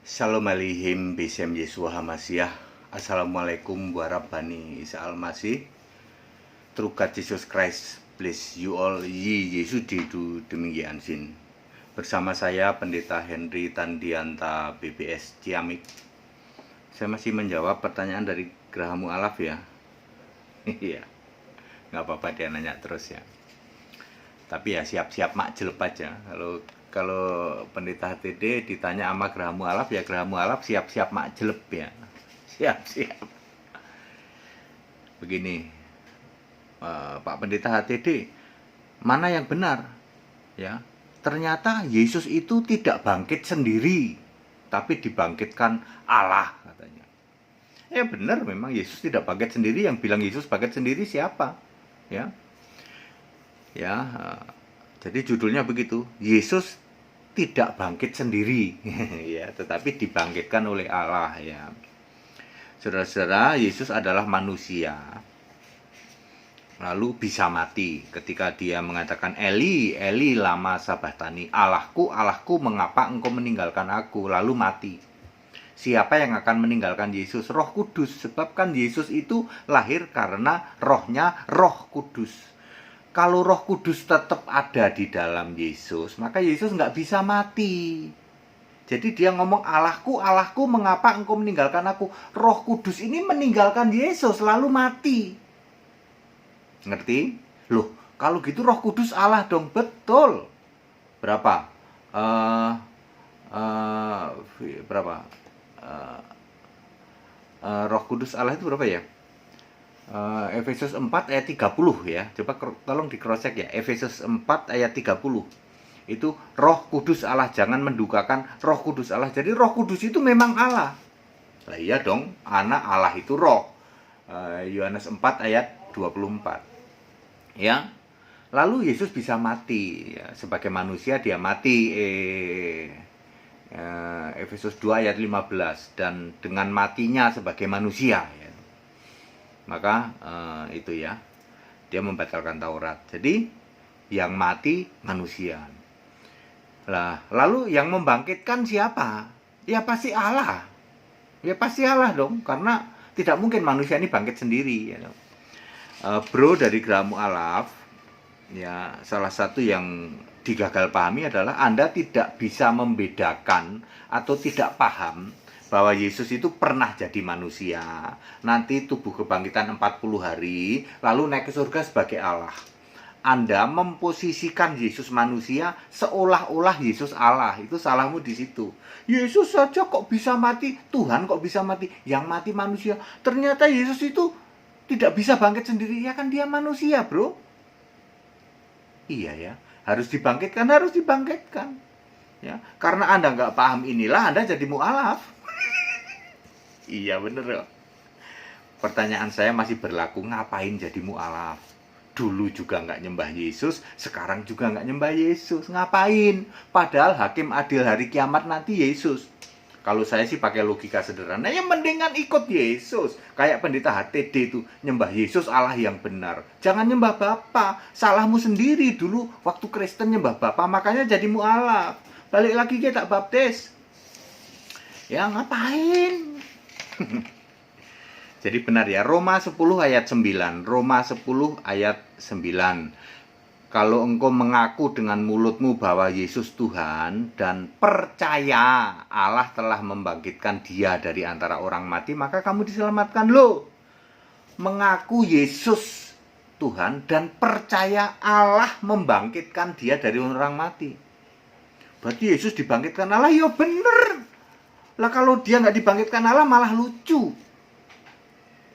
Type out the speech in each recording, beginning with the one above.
Shalom Aleichem Besem Yeshua HaMashiach. Assalamualaikum warahmatullahi wabarakatuh. Through God Jesus Christ, bless you all. Yi Yesus Dedu demikian sin. Bersama saya Pendeta Henry Tandianta BBS Ciamik. Saya masih menjawab pertanyaan dari Geraha Mu'alaf ya. Iya, nggak apa-apa dia nanya terus ya. Tapi ya siap-siap makjelep aja. Kalau Pendeta HTD ditanya sama Geraha Mu'alaf ya Geraha Mu'alaf siap-siap makjelep ya. Siap-siap. Begini, Pak Pendeta HTD, mana yang benar? Ya, ternyata Yesus itu tidak bangkit sendiri, tapi dibangkitkan Allah katanya. Ya benar, memang Yesus tidak bangkit sendiri. Yang bilang Yesus bangkit sendiri siapa? Ya, jadi judulnya begitu, Yesus tidak bangkit sendiri ya, tetapi dibangkitkan oleh Allah ya. Saudara-saudara, Yesus adalah manusia, lalu bisa mati ketika dia mengatakan Eli, Eli lama sabachthani, Allahku, Allahku mengapa engkau meninggalkan aku, lalu mati. Siapa yang akan meninggalkan Yesus? Roh Kudus, sebab kan Yesus itu lahir karena rohnya Roh Kudus. Kalau Roh Kudus tetap ada di dalam Yesus, maka Yesus nggak bisa mati. Jadi dia ngomong, Allahku, Allahku, mengapa engkau meninggalkan aku? Roh Kudus ini meninggalkan Yesus, lalu mati. Ngerti? Loh, kalau gitu Roh Kudus Allah dong, betul. Berapa? Roh Kudus Allah itu berapa ya? Efesus 4 ayat 30 ya. Coba tolong di cross check ya. Efesus 4 ayat 30. Itu Roh Kudus Allah, jangan mendukakan Roh Kudus Allah. Jadi Roh Kudus itu memang Allah. Lah iya dong, anak Allah itu roh. Yohanes 4 ayat 24. Ya. Lalu Yesus bisa mati ya, sebagai manusia dia mati. Efesus 2 ayat 15, dan dengan matinya sebagai manusia ya, maka itu ya, dia membatalkan Taurat. Jadi yang mati manusia. Lah, lalu yang membangkitkan siapa? Ya pasti Allah. Ya pasti Allah dong, karena tidak mungkin manusia ini bangkit sendiri ya. Bro dari Geraha Mu'alaf ya, salah satu yang digagal pahami adalah Anda tidak bisa membedakan atau tidak paham bahwa Yesus itu pernah jadi manusia, nanti tubuh kebangkitan 40 hari, lalu naik ke surga sebagai Allah. Anda memposisikan Yesus manusia seolah-olah Yesus Allah. Itu salahmu di situ. Yesus saja kok bisa mati, Tuhan kok bisa mati, yang mati manusia. Ternyata Yesus itu tidak bisa bangkit sendiri, ya kan dia manusia, bro. Iya ya, harus dibangkitkan, ya. Karena Anda nggak paham inilah Anda jadi mu'alaf. Iya bener ya. Pertanyaan saya masih berlaku, ngapain jadi mu'alaf? Dulu juga nggak nyembah Yesus, sekarang juga nggak nyembah Yesus. Ngapain? Padahal hakim adil hari kiamat nanti Yesus. Kalau saya sih pakai logika sederhana, ya mendingan ikut Yesus. Kayak Pendeta HTD itu, nyembah Yesus Allah yang benar. Jangan nyembah Bapa. Salahmu sendiri dulu waktu Kristen nyembah Bapa, makanya jadi mu'alaf. Balik lagi kita baptis. Ya ngapain? Jadi benar ya, Roma 10 ayat 9. Roma 10 ayat 9. Kalau engkau mengaku dengan mulutmu bahwa Yesus Tuhan dan percaya Allah telah membangkitkan dia dari antara orang mati, maka kamu diselamatkan loh. Mengaku Yesus Tuhan dan percaya Allah membangkitkan dia dari orang mati. Berarti Yesus dibangkitkan Allah, ya bener. Lah kalau dia nggak dibangkitkan Allah malah lucu.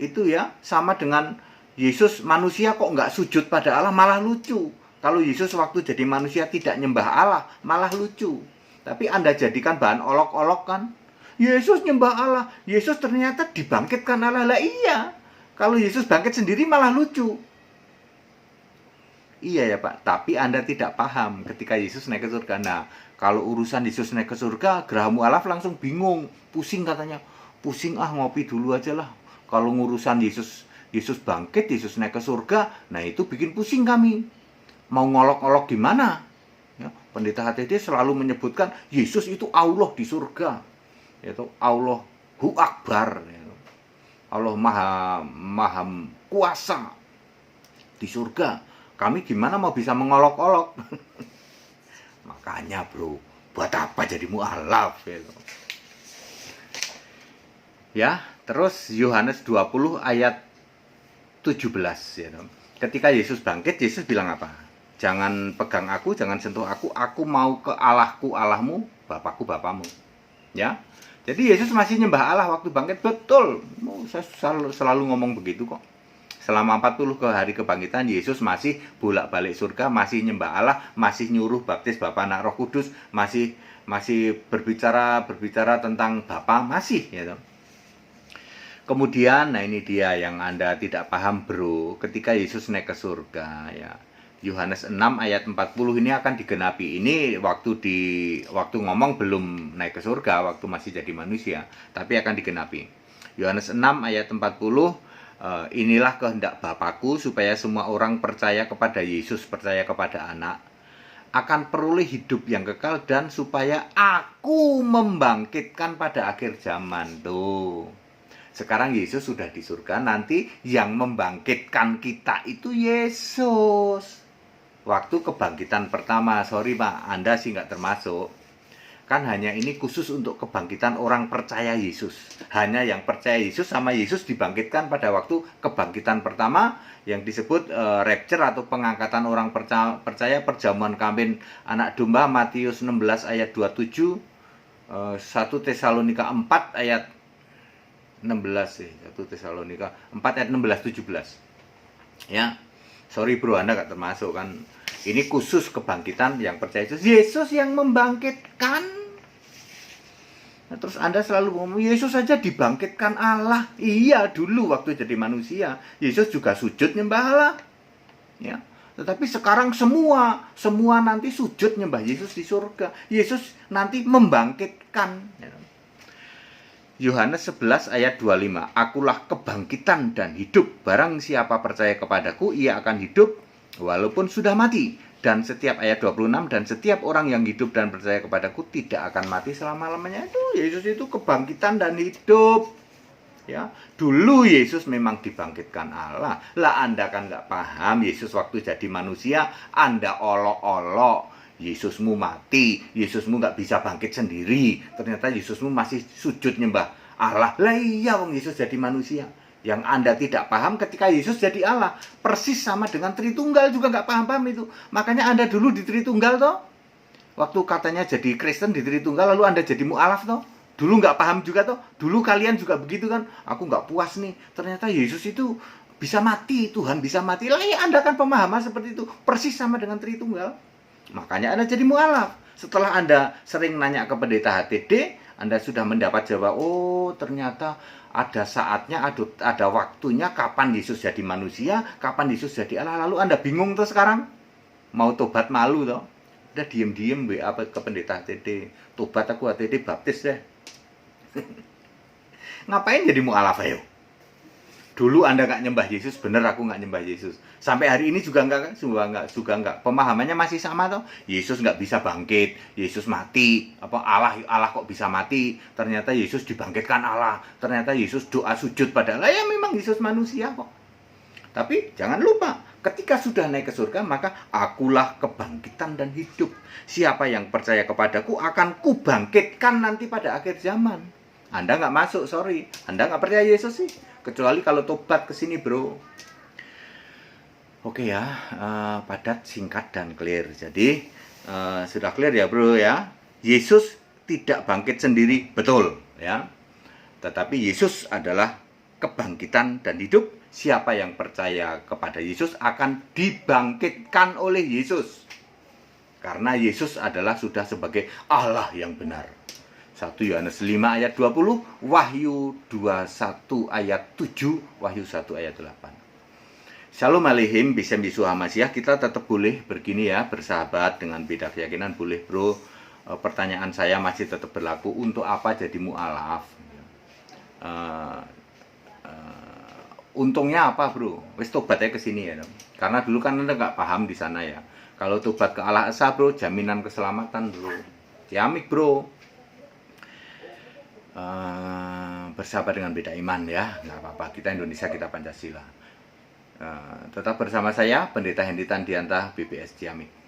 Itu ya, sama dengan Yesus manusia kok nggak sujud pada Allah, malah lucu. Kalau Yesus waktu jadi manusia tidak nyembah Allah, malah lucu. Tapi Anda jadikan bahan olok-olok kan. Yesus nyembah Allah, Yesus ternyata dibangkitkan Allah. Lah iya, kalau Yesus bangkit sendiri malah lucu. Iya ya Pak, tapi Anda tidak paham ketika Yesus naik ke surga. Nah, kalau urusan Yesus naik ke surga, Geraha Mu'alaf langsung bingung, pusing katanya. Pusing ngopi dulu aja lah. Kalau ngurusan Yesus bangkit, Yesus naik ke surga, nah itu bikin pusing kami. Mau ngolok-olok gimana? Ya, Pendeta HTD selalu menyebutkan Yesus itu Allah di surga. yaitu Allahu Akbar, ya. Allah maha kuasa di surga. Kami gimana mau bisa mengolok-olok? Makanya bro, buat apa jadi mu'alaf, ya. Ya, terus Yohanes 20 ayat 17, ya. Ketika Yesus bangkit, Yesus bilang apa? Jangan pegang aku, jangan sentuh aku mau ke Allahku, Allahmu, Bapakku, Bapamu. Ya. Jadi Yesus masih nyembah Allah waktu bangkit, betul. Saya selalu ngomong begitu kok. Selama 40 hari kebangkitan, Yesus masih bolak-balik surga, masih nyembah Allah, masih nyuruh baptis Bapa, Anak, Roh Kudus, masih berbicara tentang Bapa, masih, ya. Kemudian, nah ini dia yang Anda tidak paham bro, ketika Yesus naik ke surga, ya. Yohanes 6 ayat 40 ini akan digenapi. Ini waktu ngomong belum naik ke surga, waktu masih jadi manusia, tapi akan digenapi. Yohanes 6 ayat 40, inilah kehendak Bapakku supaya semua orang percaya kepada Yesus, percaya kepada Anak, akan peroleh hidup yang kekal, dan supaya aku membangkitkan pada akhir zaman. Tuh. Sekarang Yesus sudah di surga, nanti yang membangkitkan kita itu Yesus. Waktu kebangkitan pertama, sorry Pak, Anda sih nggak termasuk. Kan hanya ini khusus untuk kebangkitan orang percaya Yesus. Hanya yang percaya Yesus sama Yesus dibangkitkan pada waktu kebangkitan pertama, yang disebut rapture atau pengangkatan orang percaya, perjamuan kawin anak domba, Matius 16 ayat 27, 1 Tesalonika 4 ayat 16 sih, 1 Tesalonika 4 ayat 16-17. Ya. Sorry bro, Anda gak termasuk kan. Ini khusus kebangkitan yang percaya Yesus. Yesus yang membangkitkan. Nah, terus Anda selalu ngomong, Yesus saja dibangkitkan Allah. Iya, dulu waktu jadi manusia, Yesus juga sujud nyembah Allah. Ya. Tetapi sekarang semua nanti sujud nyembah Yesus di surga. Yesus nanti membangkitkan. Ya. Yohanes 11 ayat 25, akulah kebangkitan dan hidup. Barang siapa percaya kepadaku, ia akan hidup walaupun sudah mati. Dan setiap ayat 26, dan setiap orang yang hidup dan percaya kepadaku tidak akan mati selama-lamanya. Itu Yesus itu kebangkitan dan hidup. Ya, dulu Yesus memang dibangkitkan Allah. Lah Anda kan nggak paham, Yesus waktu jadi manusia, Anda olok-olok. Yesusmu mati, Yesusmu nggak bisa bangkit sendiri. Ternyata Yesusmu masih sujud nyembah Allah. Lah iya, wong Yesus jadi manusia. Yang Anda tidak paham ketika Yesus jadi Allah, persis sama dengan Tritunggal juga nggak paham-paham itu. Makanya Anda dulu di Tritunggal toh, waktu katanya jadi Kristen di Tritunggal, lalu Anda jadi mu'alaf toh. Dulu nggak paham juga toh. Dulu kalian juga begitu kan. Aku nggak puas nih. Ternyata Yesus itu bisa mati, Tuhan bisa mati. Lah ya, Anda kan pemahaman seperti itu, persis sama dengan Tritunggal. Makanya Anda jadi mu'alaf. Setelah Anda sering nanya ke pendeta HTD, Anda sudah mendapat jawab, oh ternyata ada saatnya, ada waktunya kapan Yesus jadi manusia, kapan Yesus jadi Allah. Lalu Anda bingung tuh sekarang, mau tobat malu toh. Udah diem-diem WA ke pendeta HTD, tobat aku HTD baptis deh. Ngapain jadi mu'alaf ayo? Dulu Anda nggak nyembah Yesus, bener aku nggak nyembah Yesus. Sampai hari ini juga nggak. Pemahamannya masih sama toh. Yesus nggak bisa bangkit, Yesus mati. Apa Allah kok bisa mati? Ternyata Yesus dibangkitkan Allah. Ternyata Yesus doa sujud pada Allah. Ya memang Yesus manusia kok. Tapi jangan lupa, ketika sudah naik ke surga, maka akulah kebangkitan dan hidup. Siapa yang percaya kepadaku akan kubangkitkan nanti pada akhir zaman. Anda nggak masuk, sorry. Anda nggak percaya Yesus sih. Kecuali kalau tobat ke sini, bro. Oke ya, padat, singkat, dan clear. Jadi, sudah clear ya, bro ya. Yesus tidak bangkit sendiri, betul ya. Tetapi Yesus adalah kebangkitan dan hidup. Siapa yang percaya kepada Yesus akan dibangkitkan oleh Yesus. Karena Yesus adalah sudah sebagai Allah yang benar. 1 Yohanes 5 ayat 20, Wahyu 21 ayat 7, Wahyu 1 ayat 8. Shalom Aleihim, Bisem Yeshua Mashiach. Kita tetap boleh begini ya, bersahabat dengan beda keyakinan, boleh bro. Pertanyaan saya masih tetap berlaku, untuk apa jadi mu'alaf? Untungnya apa bro? Wis tobat aja ke sini ya. Karena dulu kan Anda nggak paham di sana ya. Kalau tobat ke Allah Esa bro, jaminan keselamatan bro. Ciamik bro. bersahabat dengan beda iman ya, nggak apa-apa. Kita Indonesia, kita Pancasila. Tetap bersama saya, Pendeta Hendy Tandianta, BPS Ciamik.